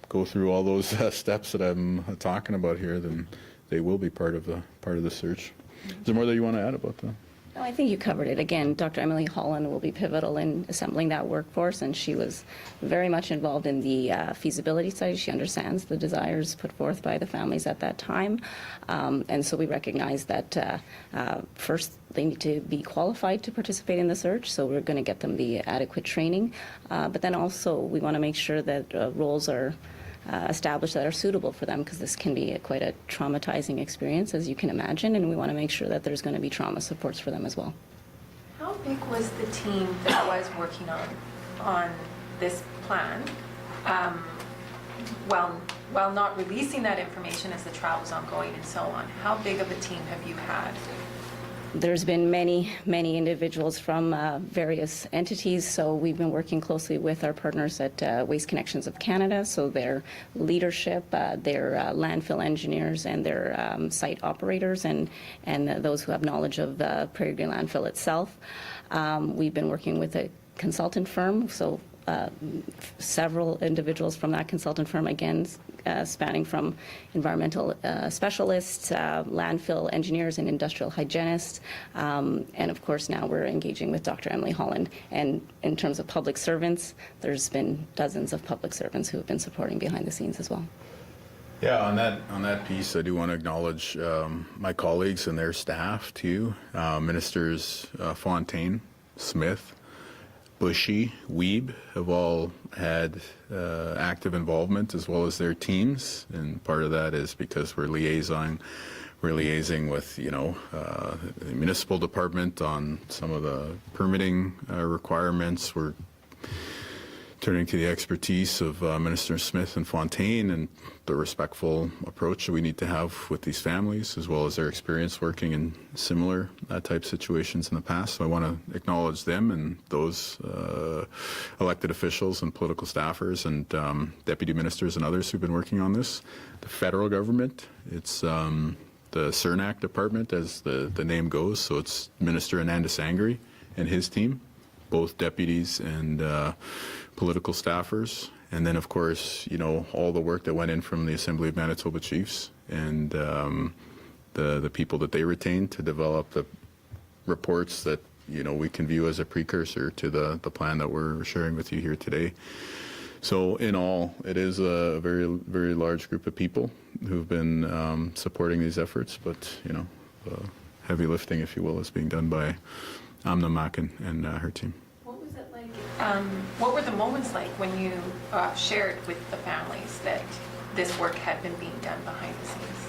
Speaker 1: go through all those steps that I'm talking about here, then they will be part of the search. Is there more that you want to add about that?
Speaker 2: No, I think you covered it. Again, Dr. Emily Holland will be pivotal in assembling that workforce, and she was very much involved in the feasibility study. She understands the desires put forth by the families at that time. And so we recognize that first they need to be qualified to participate in the search, so we're going to get them the adequate training. But then also we want to make sure that roles are established that are suitable for them, because this can be quite a traumatizing experience, as you can imagine, and we want to make sure that there's going to be trauma supports for them as well.
Speaker 4: How big was the team that was working on this plan? While not releasing that information as the trial was ongoing and so on, how big of a team have you had?
Speaker 2: There's been many individuals from various entities, so we've been working closely with our partners at Waste Connections of Canada, so their leadership, their landfill engineers, and their site operators, and those who have knowledge of the Prairie Green Landfill itself. We've been working with a consultant firm, so several individuals from that consultant firm, again, spanning from environmental specialists, landfill engineers, and industrial hygienists. And of course, now we're engaging with Dr. Emily Holland. And in terms of public servants, there's been dozens of public servants who have been supporting behind the scenes as well.
Speaker 1: Yeah, on that piece, I do want to acknowledge my colleagues and their staff too. Ministers Fontaine, Smith, Bushy, Weeb have all had active involvement, as well as their teams, and part of that is because we're liaising with, you know, the municipal department on some of the permitting requirements. We're turning to the expertise of Minister Smith and Fontaine and the respectful approach that we need to have with these families, as well as their experience working in similar type situations in the past. So I want to acknowledge them and those elected officials and political staffers and deputy ministers and others who've been working on this. The federal government, it's the CERNAC department, as the name goes, so it's Minister Ananda Sangri and his team, both deputies and political staffers, and then of course, you know, all the work that went in from the Assembly of Manitoba Chiefs and the people that they retained to develop the reports that, you know, we can view as a precursor to the plan that we're sharing with you here today. So in all, it is a very, very large group of people who've been supporting these efforts, but, you know, heavy lifting, if you will, is being done by Amna Makin and her team.
Speaker 4: What were the moments like when you shared with the families that this work had been being done behind the scenes?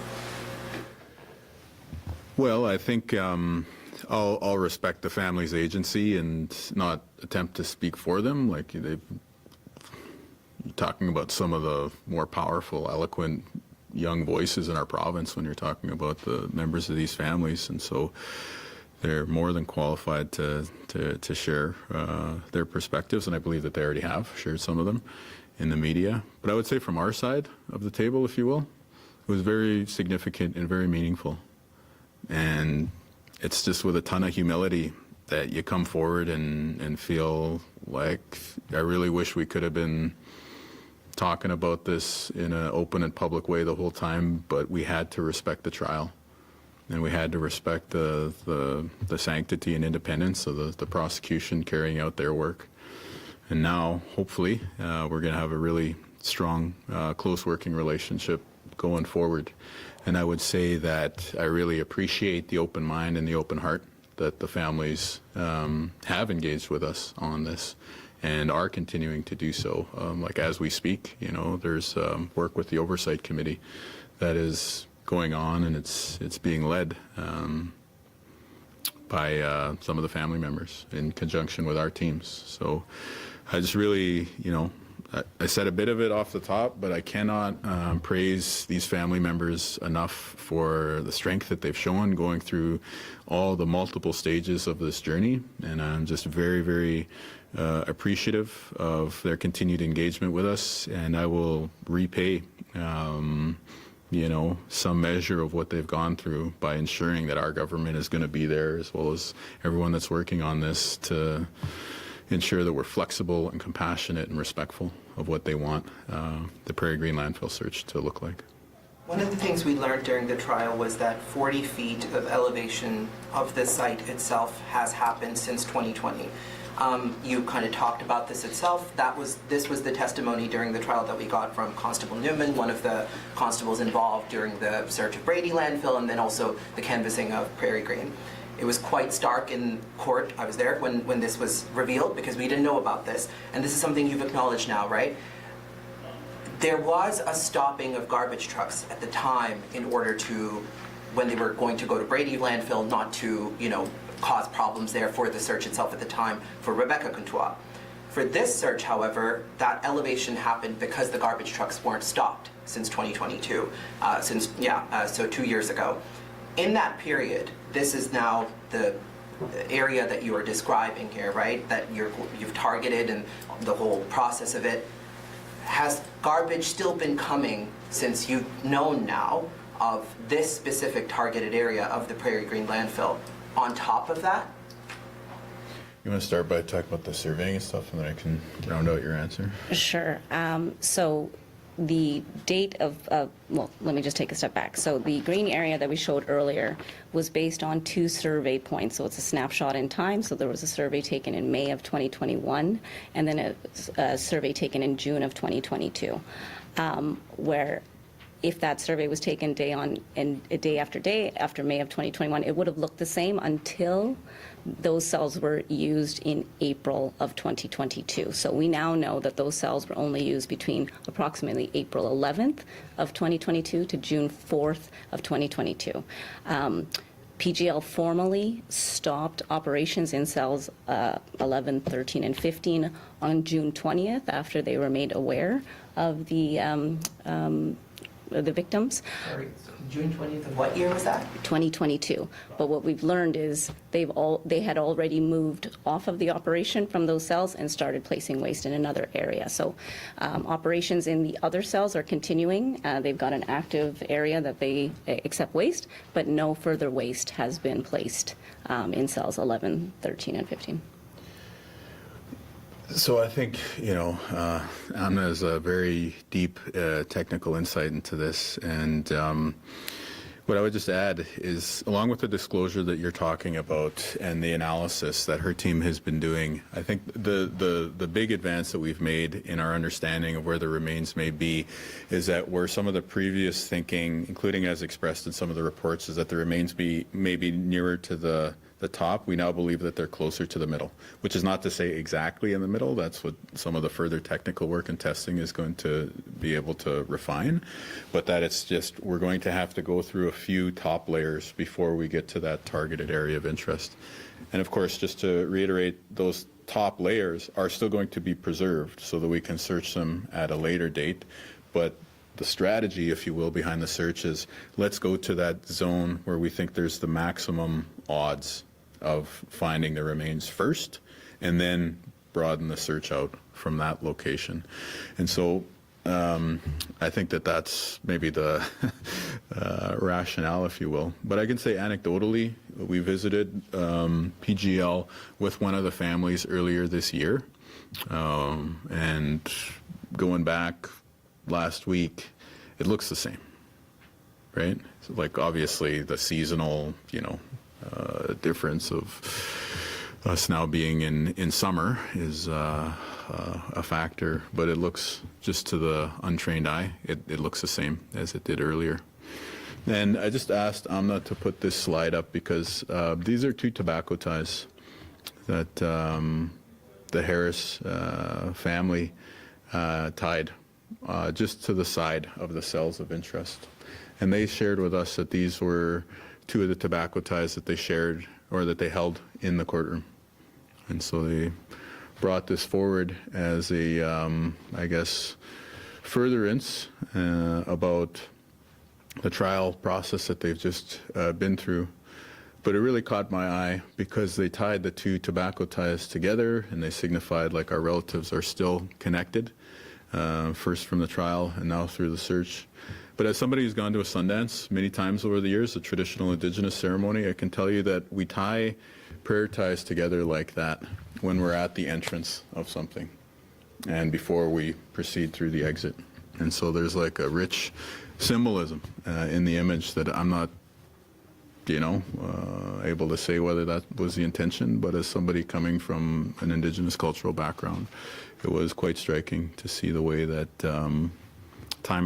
Speaker 1: Well, I think I'll respect the family's agency and not attempt to speak for them. Like, they're talking about some of the more powerful, eloquent young voices in our province when you're talking about the members of these families. And so they're more than qualified to share their perspectives, and I believe that they already have shared some of them in the media. But I would say from our side of the table, if you will, it was very significant and very meaningful. And it's just with a ton of humility that you come forward and feel like I really wish we could have been talking about this in an open and public way the whole time, but we had to respect the trial. And we had to respect the sanctity and independence of the prosecution carrying out their work. And now, hopefully, we're going to have a really strong, close working relationship going forward. And I would say that I really appreciate the open mind and the open heart that the families have engaged with us on this and are continuing to do so. Like as we speak, you know, there's work with the Oversight Committee that is going on, and it's being led by some of the family members in conjunction with our teams. So I just really, you know, I said a bit of it off the top, but I cannot praise these family members enough for the strength that they've shown going through all the multiple stages of this journey. And I'm just very, very appreciative of their continued engagement with us, and I will repay you know, some measure of what they've gone through by ensuring that our government is going to be there, as well as everyone that's working on this, to ensure that we're flexible and compassionate and respectful of what they want the Prairie Green Landfill search to look like.
Speaker 6: One of the things we learned during the trial was that 40 feet of elevation of the site itself has happened since 2020. You kind of talked about this itself. This was the testimony during the trial that we got from Constable Newman, one of the constables involved during the search of Brady Landfill, and then also the canvassing of Prairie Green. It was quite stark in court. I was there when this was revealed because we didn't know about this. And this is something you've acknowledged now, right? There was a stopping of garbage trucks at the time in order to, when they were going to go to Brady Landfill, not to, you know, cause problems there for the search itself at the time for Rebecca Contois. For this search, however, that elevation happened because the garbage trucks weren't stopped since 2022, so 2 years ago. In that period, this is now the area that you are describing here, right? That you've targeted and the whole process of it. Has garbage still been coming since you've known now of this specific targeted area of the Prairie Green Landfill? On top of that?
Speaker 1: You want to start by talking about the surveying and stuff, and then I can round out your answer?
Speaker 2: Sure. So the date of, well, let me just take a step back. So the green area that we showed earlier was based on 2 survey points. So it's a snapshot in time. So there was a survey taken in May of 2021, and then a survey taken in June of 2022, where if that survey was taken day after day after May of 2021, it would have looked the same until those cells were used in April of 2022. So we now know that those cells were only used between approximately April 11th of 2022 to June 4th of 2022. PGL formally stopped operations in cells 11, 13, and 15 on June 20th after they were made aware of the victims.
Speaker 6: Sorry, June 20th of what year was that?
Speaker 2: 2022. But what we've learned is they had already moved off of the operation from those cells and started placing waste in another area. So operations in the other cells are continuing. They've got an active area that they accept waste, but no further waste has been placed in cells 11, 13, and 15.
Speaker 1: So I think, you know, Amna has a very deep technical insight into this, and what I would just add is, along with the disclosure that you're talking about and the analysis that her team has been doing, I think the big advance that we've made in our understanding of where the remains may be is that where some of the previous thinking, including as expressed in some of the reports, is that the remains may be nearer to the top, we now believe that they're closer to the middle, which is not to say exactly in the middle. That's what some of the further technical work and testing is going to be able to refine, but that it's just we're going to have to go through a few top layers before we get to that targeted area of interest. And of course, just to reiterate, those top layers are still going to be preserved so that we can search them at a later date, but the strategy, if you will, behind the search is let's go to that zone where we think there's the maximum odds of finding the remains first and then broaden the search out from that location. And so I think that that's maybe the rationale, if you will. But I can say anecdotally, we visited PGL with one of the families earlier this year. And going back last week, it looks the same, right? So like obviously the seasonal, difference of us now being in summer is a factor, but it looks, just to the untrained eye, it looks the same as it did earlier. And I just asked Amna to put this slide up because these are 2 tobacco ties that the Harris family tied just to the side of the cells of interest. And they shared with us that these were 2 of the tobacco ties that they shared or that they held in the courtroom. And so they brought this forward as a, I guess, furtherance about the trial process that they've just been through. But it really caught my eye because they tied the 2 tobacco ties together and they signified like our relatives are still connected, first from the trial and now through the search. But as somebody who's gone to a Sundance many times over the years, a traditional Indigenous ceremony, I can tell you that we tie prayer ties together like that when we're at the entrance of something and before we proceed through the exit. And so there's like a rich symbolism in the image that I'm not, able to say whether that was the intention, but as somebody coming from an Indigenous cultural background, it was quite striking to see the way that time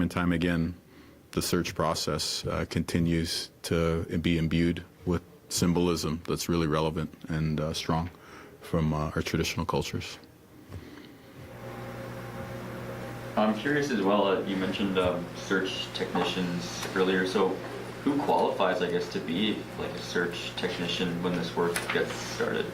Speaker 1: and time again, the search process continues to be imbued with symbolism that's really relevant and strong from our traditional cultures.
Speaker 10: I'm curious as well, you mentioned search technicians earlier, so who qualifies, I guess, to be like a search technician when this work gets started?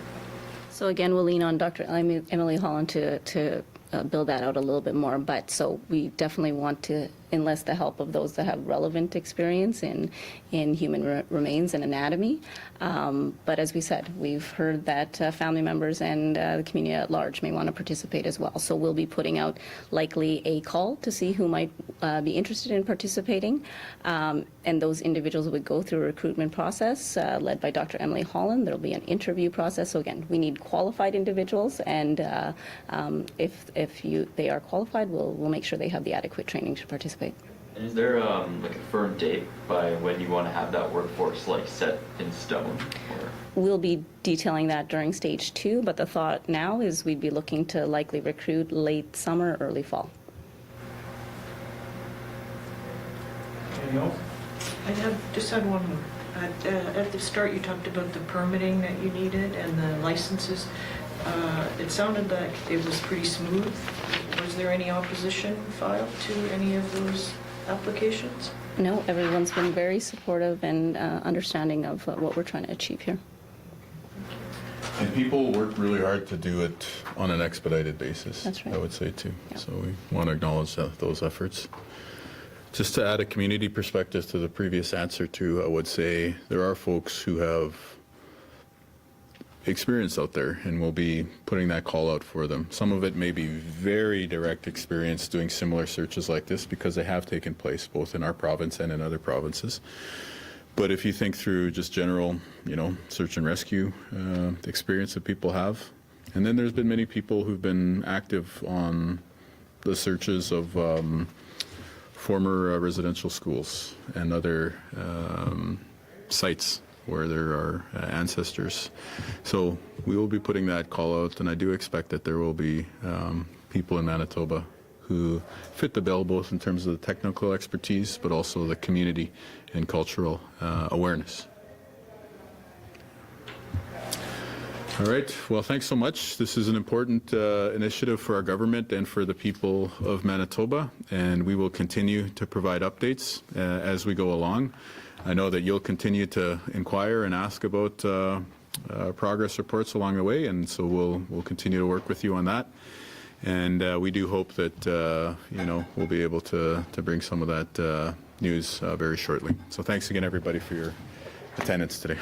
Speaker 2: So again, we'll lean on Dr. Emily Holland to build that out a little bit more, but so we definitely want to enlist the help of those that have relevant experience in human remains and anatomy. But as we said, we've heard that family members and the community at large may want to participate as well. So we'll be putting out likely a call to see who might be interested in participating. And those individuals would go through a recruitment process led by Dr. Emily Holland. There'll be an interview process. So again, we need qualified individuals, and if they are qualified, we'll make sure they have the adequate training to participate.
Speaker 10: And is there like a firm date by when you want to have that workforce like set in stone? Or?
Speaker 2: We'll be detailing that during stage 2, but the thought now is we'd be looking to likely recruit late summer, early fall.
Speaker 8: Anything else? I just had one more. At the start, you talked about the permitting that you needed and the licenses. It sounded like it was pretty smooth. Was there any opposition filed to any of those applications?
Speaker 2: No, everyone's been very supportive and understanding of what we're trying to achieve here.
Speaker 1: And people work really hard to do it on an expedited basis.
Speaker 2: That's right.
Speaker 1: I would say too.
Speaker 2: Yeah.
Speaker 1: So we want to acknowledge those efforts. Just to add a community perspective to the previous answer too, I would say there are folks who have experience out there, and we'll be putting that call out for them. Some of it may be very direct experience doing similar searches like this because they have taken place both in our province and in other provinces. But if you think through just general, search and rescue experience that people have, and then there's been many people who've been active on the searches of former residential schools and other sites where there are ancestors. So we will be putting that call out, and I do expect that there will be people in Manitoba who fit the bill, both in terms of the technical expertise, but also the community and cultural awareness. All right, well, thanks so much. This is an important initiative for our government and for the people of Manitoba, and we will continue to provide updates as we go along. I know that you'll continue to inquire and ask about progress reports along the way, and so we'll continue to work with you on that. And we do hope that we'll be able to bring some of that news very shortly. So thanks again, everybody, for your attendance today.